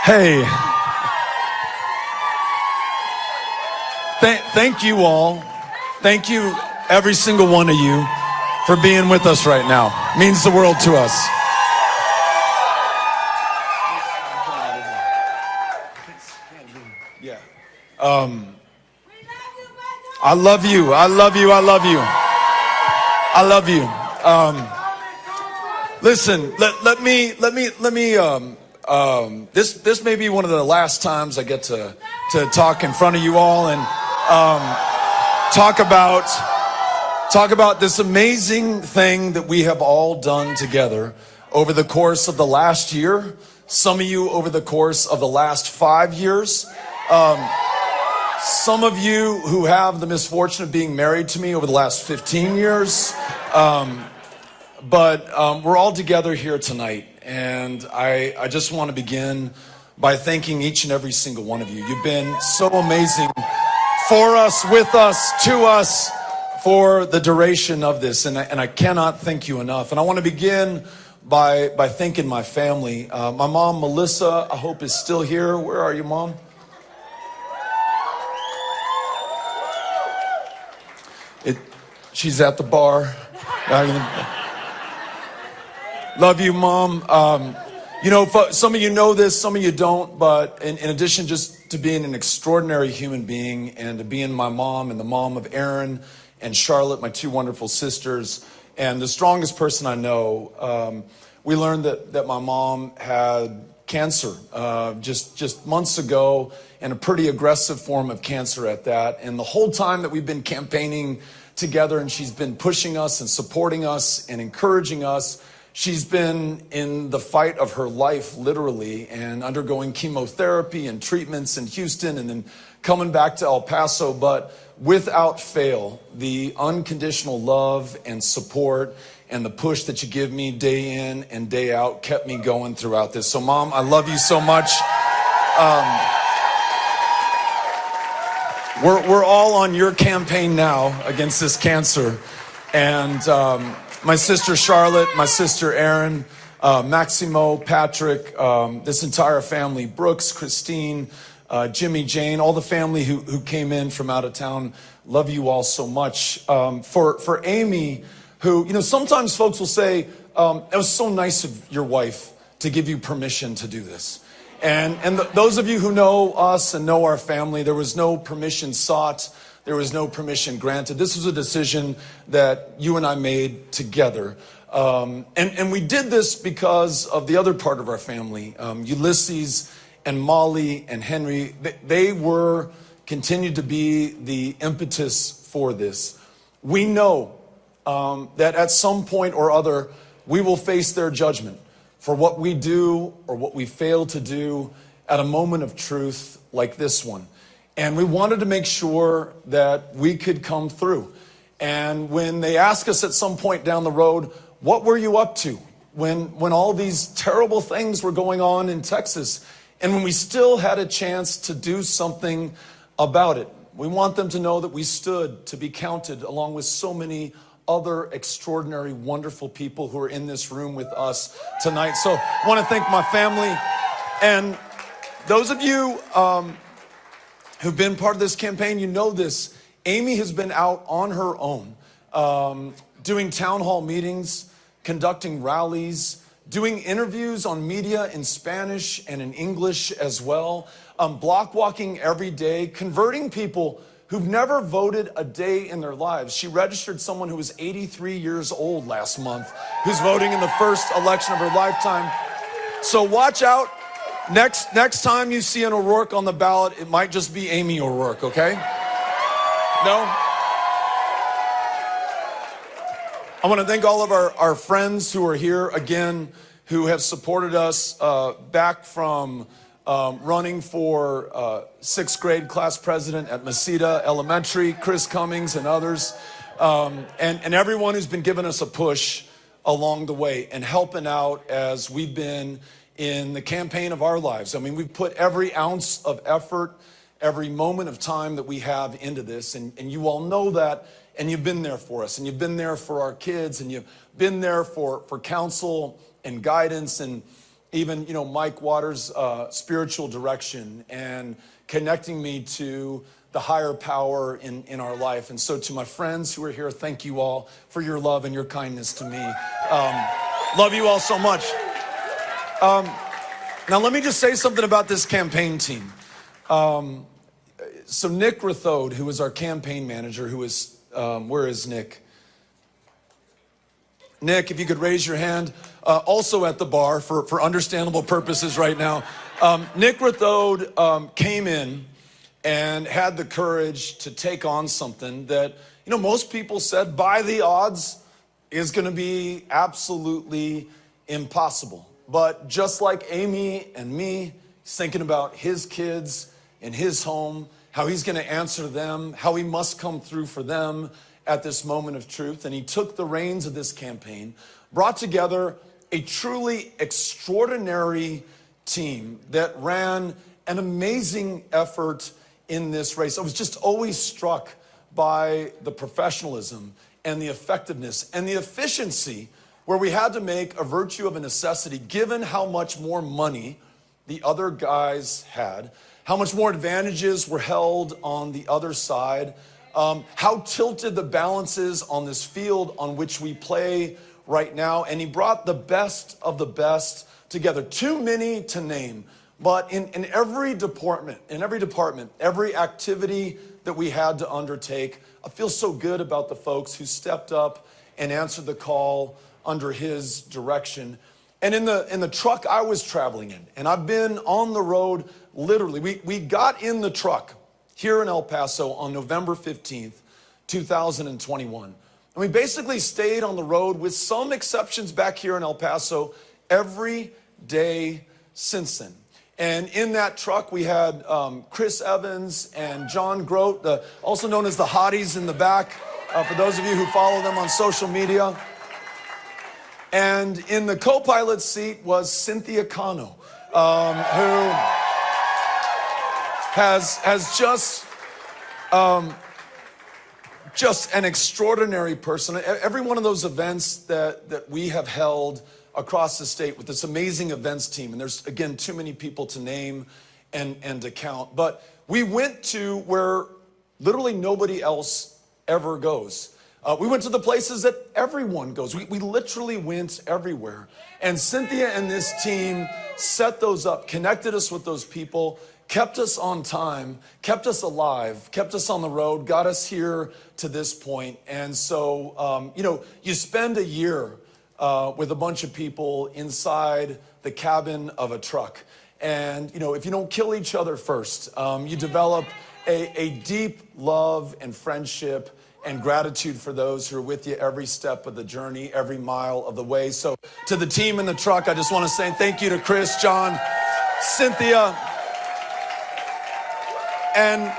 Hey, thank you all. Thank you, every single one of you, for being with us right now. It means the world to us. Yeah. I love you. I love you. I love you. I love you. Listen, let me. This may be one of the last times I get to talk in front of you all and talk about this amazing thing that we have all done together over the course of the last year. Some of you over the course of the last 5 years. Some of you who have the misfortune of being married to me over the last 15 years. But we're all together here tonight, and I just want to begin by thanking each and every single one of you. You've been so amazing for us, with us, to us, for the duration of this, and I cannot thank you enough. And I want to begin by thanking my family. My mom, Melissa, I hope is still here. Where are you, Mom? She's at the bar. Love you, Mom. Some of you know this, some of you don't, but in addition just to being an extraordinary human being and to being my mom and the mom of Aaron and Charlotte, my two wonderful sisters, and the strongest person I know, we learned that my mom had cancer just months ago, and a pretty aggressive form of cancer at that. And the whole time that we've been campaigning together, and she's been pushing us and supporting us and encouraging us, she's been in the fight of her life, literally, and undergoing chemotherapy and treatments in Houston and then coming back to El Paso. But without fail, the unconditional love and support and the push that you give me day in and day out kept me going throughout this. So, Mom, I love you so much. We're all on your campaign now against this cancer. And my sister Charlotte, my sister Erin, Maximo, Patrick, this entire family, Brooks, Christine, Jimmy, Jane, all the family who came in from out of town, love you all so much. For Amy, who, sometimes folks will say, it was so nice of your wife to give you permission to do this. And those of you who know us and know our family, there was no permission sought. There was no permission granted. This was a decision that you and I made together. And we did this because of the other part of our family. Ulysses and Molly and Henry, they continued to be the impetus for this. We know that at some point or other, we will face their judgment for what we do or what we fail to do at a moment of truth like this one. And we wanted to make sure that we could come through. And when they ask us at some point down the road, what were you up to when all these terrible things were going on in Texas, and when we still had a chance to do something about it? We want them to know that we stood to be counted along with so many other extraordinary, wonderful people who are in this room with us tonight. So I want to thank my family. And those of you who've been part of this campaign, you know this. Amy has been out on her own, doing town hall meetings, conducting rallies, doing interviews on media in Spanish and in English as well, block walking every day, converting people who've never voted a day in their lives. She registered someone who was 83 years old last month, who's voting in the first election of her lifetime. So watch out. Next time you see an O'Rourke on the ballot, it might just be Amy O'Rourke, okay? No? I want to thank all of our friends who are here again, who have supported us back from running for sixth grade class president at Mesita Elementary, Chris Cummings and others, and everyone who's been giving us a push along the way and helping out as we've been in the campaign of our lives. I mean, we've put every ounce of effort, every moment of time that we have into this, and you all know that, and you've been there for us, and you've been there for our kids, and you've been there for counsel and guidance, and even, Mike Waters' spiritual direction and connecting me to the higher power in our life. And so to my friends who are here, thank you all for your love and your kindness to me. Love you all so much. Now, let me just say something about this campaign team. So Nick Rathode, who was our campaign manager, where is Nick? Nick, if you could raise your hand, also at the bar for understandable purposes right now. Nick Rathode came in and had the courage to take on something that, most people said by the odds is going to be absolutely impossible. But just like Amy and me, he's thinking about his kids in his home, how he's going to answer them, how he must come through for them at this moment of truth. And he took the reins of this campaign, brought together a truly extraordinary team that ran an amazing effort in this race. I was just always struck by the professionalism and the effectiveness and the efficiency, where we had to make a virtue of a necessity, given how much more money the other guys had, how much more advantages were held on the other side, how tilted the balance is on this field on which we play right now. And he brought the best of the best together. Too many to name, but in every department, every activity that we had to undertake, I feel so good about the folks who stepped up and answered the call under his direction. And in the truck I was traveling in, and I've been on the road literally, we got in the truck here in El Paso on November 15th, 2021. And we basically stayed on the road, with some exceptions back here in El Paso, every day since then. And in that truck, we had Chris Evans and John Grote, also known as the Hotties, in the back, for those of you who follow them on social media. And in the co-pilot seat was Cynthia Cano, who has just an extraordinary person. Every one of those events that we have held across the state with this amazing events team, and there's, again, too many people to name and to count, but we went to where literally nobody else ever goes. We went to the places that everyone goes. We literally went everywhere. And Cynthia and this team set those up, connected us with those people, kept us on time, kept us alive, kept us on the road, got us here to this point. And so, you spend a year with a bunch of people inside the cabin of a truck. And, if you don't kill each other first, you develop a deep love and friendship and gratitude for those who are with you every step of the journey, every mile of the way. So to the team in the truck, I just want to say thank you to Chris, John, Cynthia, and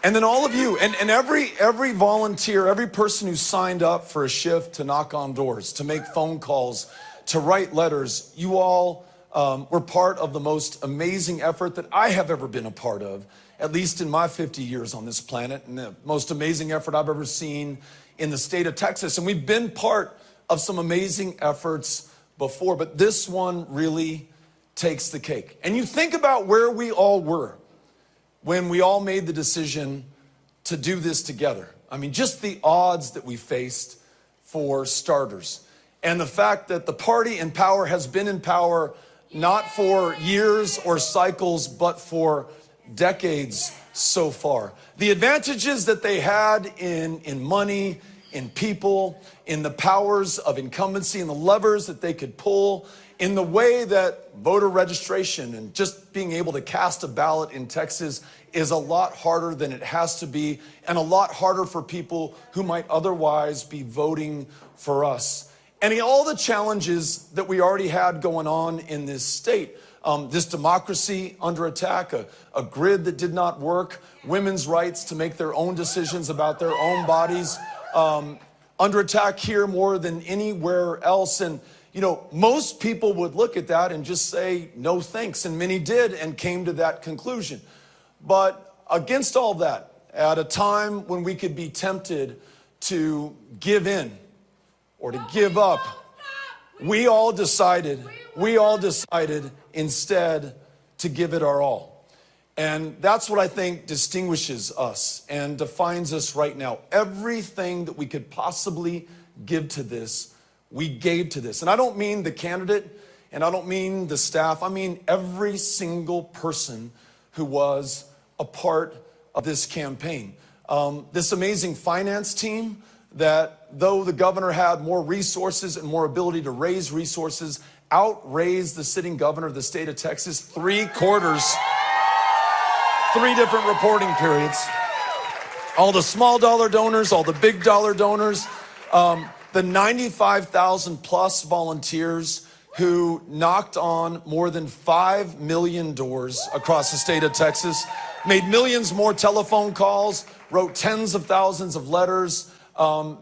then all of you, and every volunteer, every person who signed up for a shift to knock on doors, to make phone calls, to write letters. You all were part of the most amazing effort that I have ever been a part of, at least in my 50 years on this planet, and the most amazing effort I've ever seen in the state of Texas. And we've been part of some amazing efforts before, but this one really takes the cake. And you think about where we all were when we all made the decision to do this together. I mean, just the odds that we faced, for starters. And the fact that the party in power has been in power not for years or cycles, but for decades so far. The advantages that they had in money, in people, in the powers of incumbency, in the levers that they could pull, in the way that voter registration and just being able to cast a ballot in Texas is a lot harder than it has to be, and a lot harder for people who might otherwise be voting for us. And all the challenges that we already had going on in this state. This democracy under attack, a grid that did not work, women's rights to make their own decisions about their own bodies, under attack here more than anywhere else. And, most people would look at that and just say, no thanks. And many did and came to that conclusion. But against all that, at a time when we could be tempted to give in or to give up, we all decided instead to give it our all. And that's what I think distinguishes us and defines us right now. Everything that we could possibly give to this, we gave to this. And I don't mean the candidate, and I don't mean the staff. I mean every single person who was a part of this campaign. This amazing finance team that, though the governor had more resources and more ability to raise resources, outraised the sitting governor of the state of Texas 3 quarters, 3 different reporting periods. All the small dollar donors, all the big dollar donors, the 95,000 plus volunteers who knocked on more than 5 million doors across the state of Texas, made millions more telephone calls, wrote tens of thousands of letters,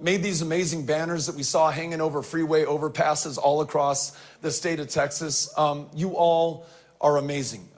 made these amazing banners that we saw hanging over freeway overpasses all across the state of Texas. You all are amazing.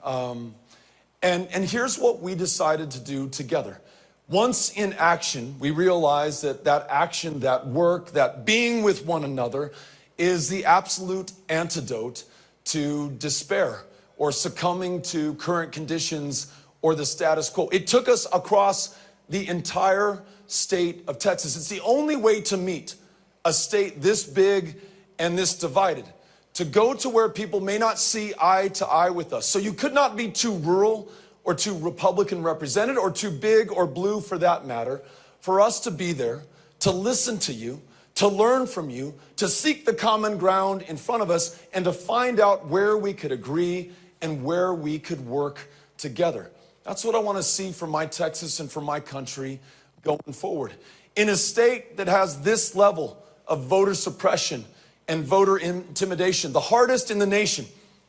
And here's what we decided to do together. Once in action, we realized that action, that work, that being with one another is the absolute antidote to despair or succumbing to current conditions or the status quo. It took us across the entire state of Texas. It's the only way to meet a state this big and this divided, to go to where people may not see eye to eye with us. So you could not be too rural or too Republican represented or too big or blue for that matter, for us to be there, to listen to you, to learn from you, to seek the common ground in front of us, and to find out where we could agree and where we could work together. That's what I want to see for my Texas and for my country going forward. In a state that has this level of voter suppression and voter intimidation, the hardest in the nation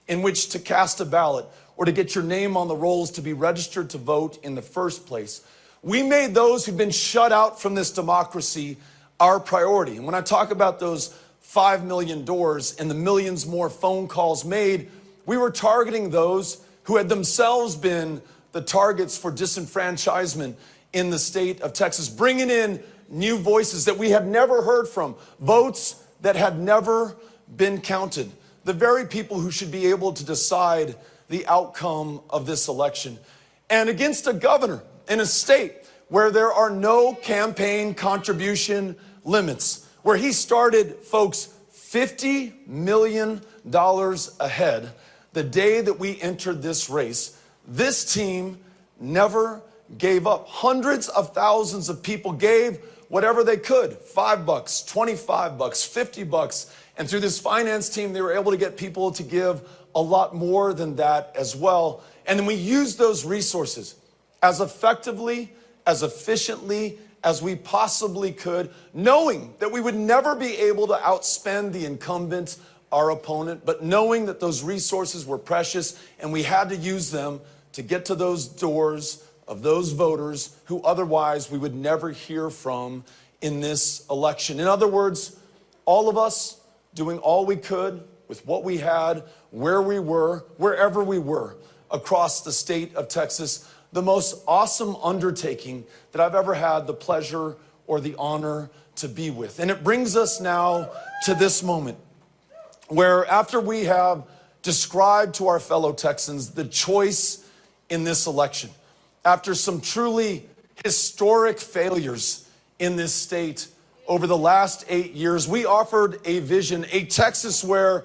in which to cast a ballot or to get your name on the rolls to be registered to vote in the first place, we made those who've been shut out from this democracy our priority. And when I talk about those 5 million doors and the millions more phone calls made, we were targeting those who had themselves been the targets for disenfranchisement in the state of Texas, bringing in new voices that we had never heard from, votes that had never been counted, the very people who should be able to decide the outcome of this election. And against a governor in a state where there are no campaign contribution limits, where he started, folks, $50 million ahead the day that we entered this race. This team never gave up. Hundreds of thousands of people gave whatever they could, $5, $25, $50. And through this finance team, they were able to get people to give a lot more than that as well. And then we used those resources as effectively, as efficiently as we possibly could, knowing that we would never be able to outspend the incumbent, our opponent, but knowing that those resources were precious and we had to use them to get to those doors of those voters who otherwise we would never hear from in this election. In other words, all of us doing all we could with what we had, where we were, wherever we were across the state of Texas, the most awesome undertaking that I've ever had the pleasure or the honor to be with. And it brings us now to this moment where, after we have described to our fellow Texans the choice in this election, after some truly historic failures in this state over the last 8 years, we offered a vision, a Texas where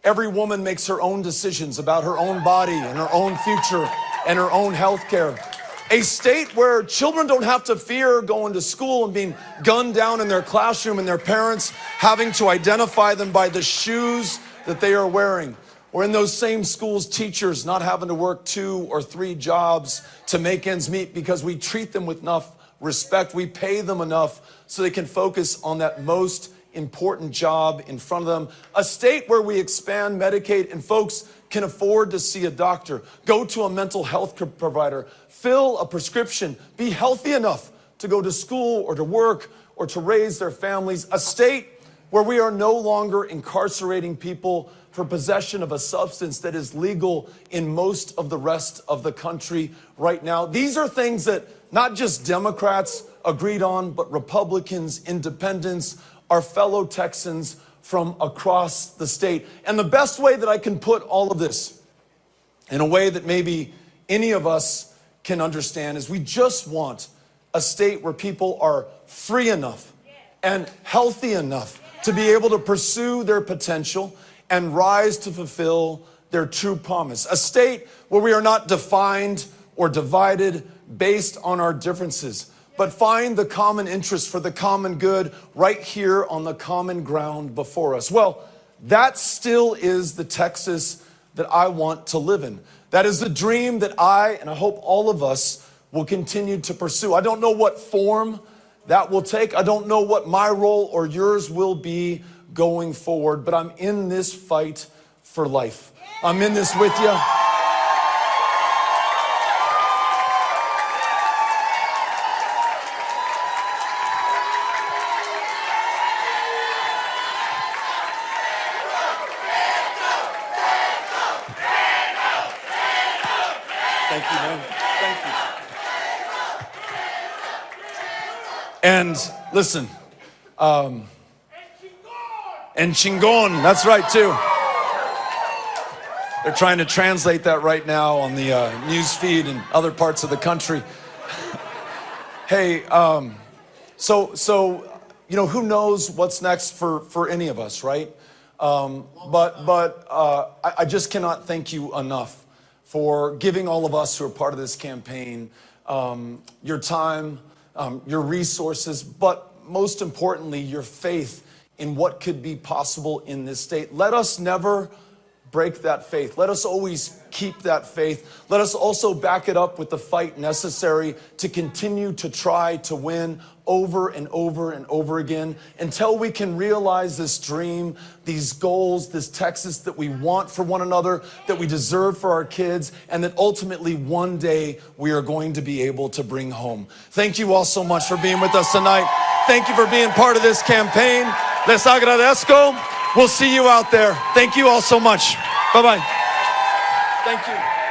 every woman makes her own decisions about her own body and her own future and her own health care. A state where children don't have to fear going to school and being gunned down in their classroom and their parents having to identify them by the shoes that they are wearing. Or in those same schools, teachers not having to work 2 or 3 jobs to make ends meet because we treat them with enough respect. We pay them enough so they can focus on that most important job in front of them. A state where we expand Medicaid and folks can afford to see a doctor, go to a mental health provider, fill a prescription, be healthy enough to go to school or to work or to raise their families. A state where we are no longer incarcerating people for possession of a substance that is legal in most of the rest of the country right now. These are things that not just Democrats agreed on, but Republicans, independents, our fellow Texans from across the state. And the best way that I can put all of this in a way that maybe any of us can understand is we just want a state where people are free enough and healthy enough to be able to pursue their potential and rise to fulfill their true promise. A state where we are not defined or divided based on our differences, but find the common interest for the common good right here on the common ground before us. Well, that still is the Texas that I want to live in. That is the dream that I, and I hope all of us, will continue to pursue. I don't know what form that will take. I don't know what my role or yours will be going forward, but I'm in this fight for life. I'm in this with you. Thank you, man. Thank you. And listen, and chingon, that's right too. They're trying to translate that right now on the news feed in other parts of the country. Hey, so you know, who knows what's next for any of us, right? But I just cannot thank you enough for giving all of us who are part of this campaign your time, your resources, but most importantly, your faith in what could be possible in this state. Let us never break that faith. Let us always keep that faith. Let us also back it up with the fight necessary to continue to try to win over and over and over again until we can realize this dream, these goals, this Texas that we want for one another, that we deserve for our kids, and that ultimately one day we are going to be able to bring home. Thank you all so much for being with us tonight. Thank you for being part of this campaign. Les agradezco. We'll see you out there. Thank you all so much. Bye-bye. Thank you.